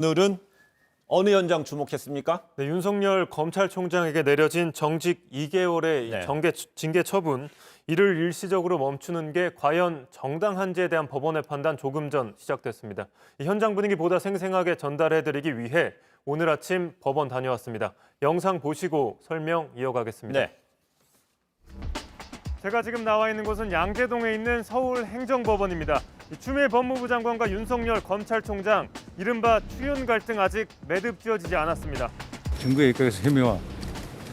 오늘은 어느 현장 주목했습니까? 네, 윤석열 검찰총장에게 내려진 정직 2개월의 징계 처분, 이를 일시적으로 멈추는 게 과연 정당한지에 대한 법원의 판단 조금 전 시작됐습니다. 이 현장 분위기 보다 생생하게 전달해드리기 위해 오늘 아침 법원 다녀왔습니다. 영상 보시고 설명 이어가겠습니다. 네. 제가 지금 나와 있는 곳은 양재동에 있는 서울행정법원입니다. 추미애 법무부 장관과 윤석열 검찰총장, 이른바 추윤 갈등 아직 매듭지어지지 않았습니다. 증거에 입각해서 혐의와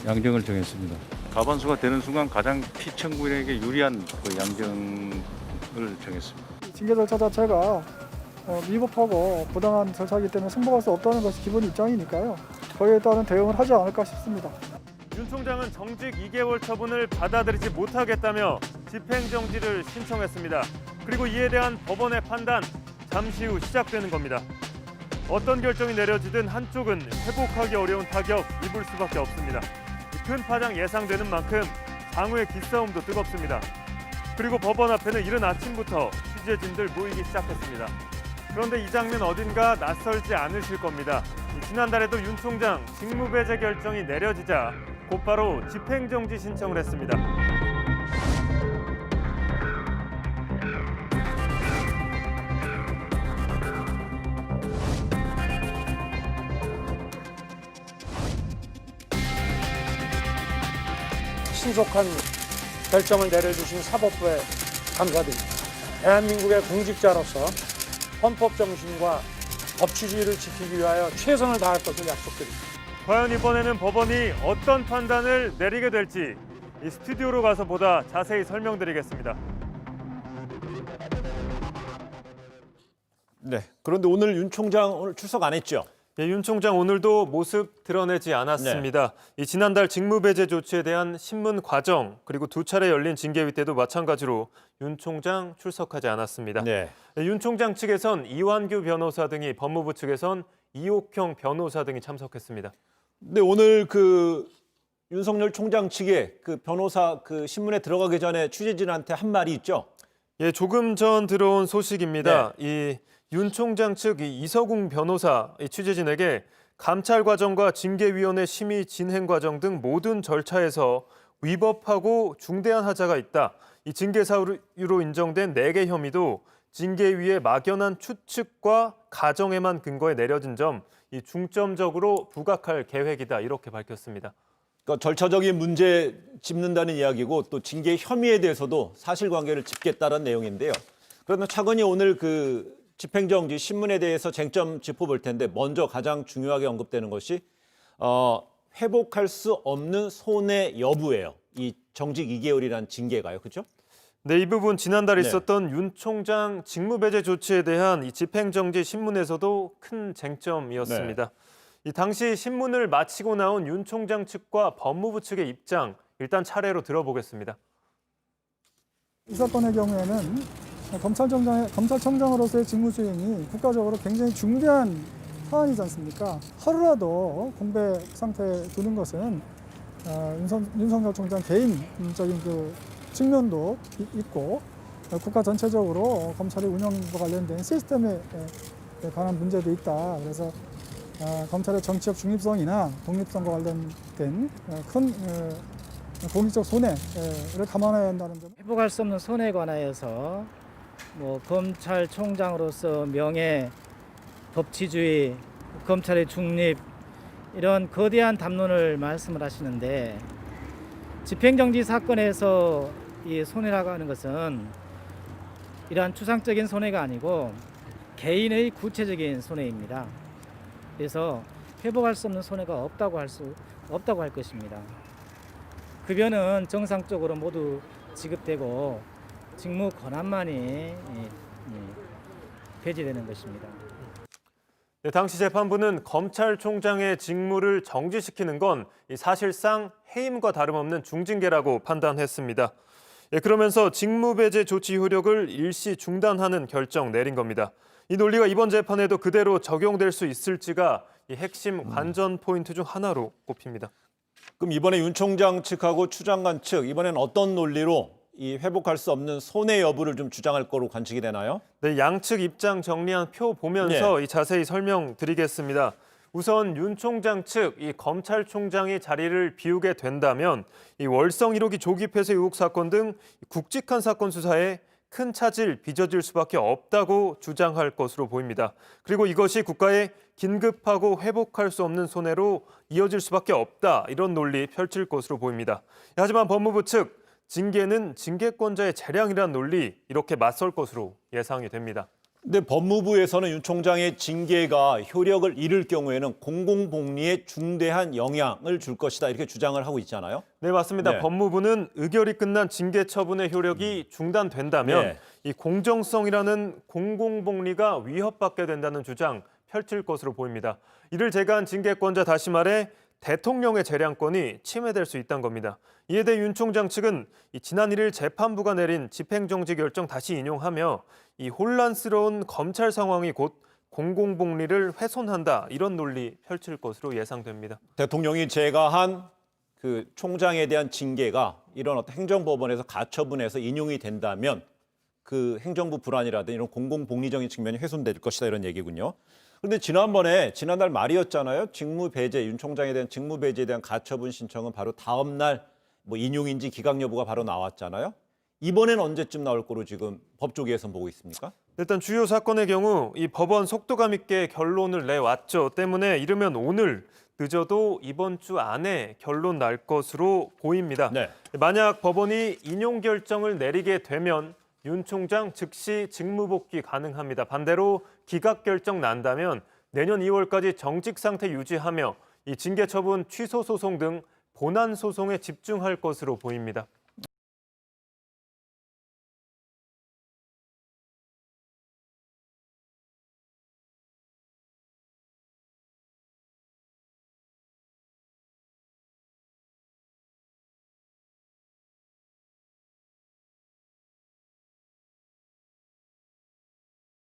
양정을 정했습니다. 과반수가 되는 순간 가장 피청구인에게 유리한 그 양정을 정했습니다. 징계 절차 자체가 위법하고 부당한 절차이기 때문에 승복할 수 없다는 것이 기본 입장이니까요. 거기에 따른 대응을 하지 않을까 싶습니다. 윤 총장은 정직 2개월 처분을 받아들이지 못하겠다며 집행정지를 신청했습니다. 그리고 이에 대한 법원의 판단, 잠시 후 시작되는 겁니다. 어떤 결정이 내려지든 한쪽은 회복하기 어려운 타격 입을 수밖에 없습니다. 큰 파장 예상되는 만큼 장외 기싸움도 뜨겁습니다. 그리고 법원 앞에는 이른 아침부터 취재진들 모이기 시작했습니다. 그런데 이 장면 어딘가 낯설지 않으실 겁니다. 지난달에도 윤 총장 직무배제 결정이 내려지자 곧바로 집행정지 신청을 했습니다. 신속한 결정을 내려주신 사법부에 감사드립니다. 대한민국의 공직자로서 헌법 정신과 법치주의를 지키기 위하여 최선을 다할 것을 약속드립니다. 과연 이번에는 법원이 어떤 판단을 내리게 될지 이 스튜디오로 가서 보다 자세히 설명드리겠습니다. 네. 그런데 오늘 윤 총장 오늘 출석 안 했죠? 예, 윤 총장 오늘도 모습 드러내지 않았습니다. 이 지난달 직무배제 조치에 대한 신문 과정, 그리고 두 차례 열린 징계위 때도 마찬가지로 윤 총장 출석하지 않았습니다. 네. 윤 총장 측에선 이완규 변호사 등이, 법무부 측에선 이옥형 변호사 등이 참석했습니다. 근데 오늘 그 윤석열 총장 측에 그 변호사 그 신문에 들어가기 전에 취재진한테 한 말이 있죠? 예, 조금 전 들어온 소식입니다. 이 윤 총장 측 이서궁 변호사 취재진에게 감찰 과정과 징계위원회 심의 진행 과정 등 모든 절차에서 위법하고 중대한 하자가 있다. 이 징계 사유로 인정된 4개 혐의도 징계위의 막연한 추측과 가정에만 근거해 내려진 점, 이 중점적으로 부각할 계획이다. 이렇게 밝혔습니다. 그러니까 절차적인 문제 짚는다는 이야기고 또 징계 혐의에 대해서도 사실관계를 짚겠다는 내용인데요. 그러면 차관이 오늘 그 집행정지 신문에 대해서 쟁점 짚어볼 텐데 먼저 가장 중요하게 언급되는 것이 회복할 수 없는 손해 여부예요. 이 정직 2개월이라는 징계가요. 그렇죠? 네, 이 부분 지난달 있었던 윤 총장 직무배제 조치에 대한 이 집행정지 신문에서도 큰 쟁점이었습니다. 이 당시 신문을 마치고 나온 윤 총장 측과 법무부 측의 입장, 일단 차례로 들어보겠습니다. 이 사건의 경우에는 검찰청장으로서의 직무 수행이 국가적으로 굉장히 중대한 사안이지 않습니까? 하루라도 공백 상태에 두는 것은 윤석열 총장 개인적인 그 측면도 있고 국가 전체적으로 검찰의 운영과 관련된 시스템에 관한 문제도 있다. 그래서 검찰의 정치적 중립성이나 독립성과 관련된 큰 공익적 손해를 감안해야 한다는 점. 회복할 수 없는 손해에 관하여서 검찰총장으로서 명예, 법치주의, 검찰의 중립 이런 거대한 담론을 말씀을 하시는데 집행정지 사건에서 이 손해라고 하는 것은 이러한 추상적인 손해가 아니고 개인의 구체적인 손해입니다. 그래서 회복할 수 없는 손해가 없다고 할 것입니다. 급여는 정상적으로 모두 지급되고 직무 권한만이 폐지되는 것입니다. 네, 당시 재판부는 검찰총장의 직무를 정지시키는 건 사실상 해임과 다름없는 중징계라고 판단했습니다. 그러면서 직무배제 조치 효력을 일시 중단하는 결정 내린 겁니다. 이 논리가 이번 재판에도 그대로 적용될 수 있을지가 이 핵심 관전 포인트 중 하나로 꼽힙니다. 그럼 이번에 윤 총장 측하고 추 장관 측 이번엔 어떤 논리로 이 회복할 수 없는 손해 여부를 좀 주장할 거로 관측이 되나요? 네, 양측 입장 정리한 표 보면서 이 자세히 설명드리겠습니다. 우선 윤 총장 측 이 검찰총장이 자리를 비우게 된다면 이 월성 1호기 조기 폐쇄 의혹 사건 등 굵직한 사건 수사에 큰 차질 빚어질 수밖에 없다고 주장할 것으로 보입니다. 그리고 이것이 국가의 긴급하고 회복할 수 없는 손해로 이어질 수밖에 없다. 이런 논리 펼칠 것으로 보입니다. 하지만 법무부 측 징계는 징계권자의 재량이란 논리 이렇게 맞설 것으로 예상이 됩니다. 근데 법무부에서는 윤 총장의 징계가 효력을 잃을 경우에는 공공복리에 중대한 영향을 줄 것이다 이렇게 주장을 하고 있잖아요. 네, 맞습니다. 네. 법무부는 의결이 끝난 징계 처분의 효력이 중단된다면 네. 이 공정성이라는 공공복리가 위협받게 된다는 주장 펼칠 것으로 보입니다. 이를 제기한 징계권자 다시 말해 대통령의 재량권이 침해될 수 있다는 겁니다. 이에 대해 윤 총장 측은 지난 1일 재판부가 내린 집행정지 결정 다시 인용하며 이 혼란스러운 검찰 상황이 곧 공공복리를 훼손한다 이런 논리 펼칠 것으로 예상됩니다. 대통령이 제가한 그 총장에 대한 징계가 이런 어떤 행정법원에서 가처분해서 인용이 된다면 그 행정부 불안이라든지 이런 공공복리적인 측면이 훼손될 것이다 이런 얘기군요. 그런데 지난달 말이었잖아요. 직무 배제, 윤 총장에 대한 직무 배제에 대한 가처분 신청은 바로 다음 날 뭐 인용인지 기각 여부가 바로 나왔잖아요. 이번엔 언제쯤 나올 거로 지금 법조계에서 보고 있습니까? 일단 주요 사건의 경우 이 법원 속도감 있게 결론을 내왔죠. 때문에 이르면 오늘 늦어도 이번 주 안에 결론 날 것으로 보입니다. 네. 만약 법원이 인용 결정을 내리게 되면 윤 총장 즉시 직무복귀 가능합니다. 반대로 기각 결정 난다면 내년 2월까지 정직 상태 유지하며 이 징계 처분 취소 소송 등 본안 소송에 집중할 것으로 보입니다.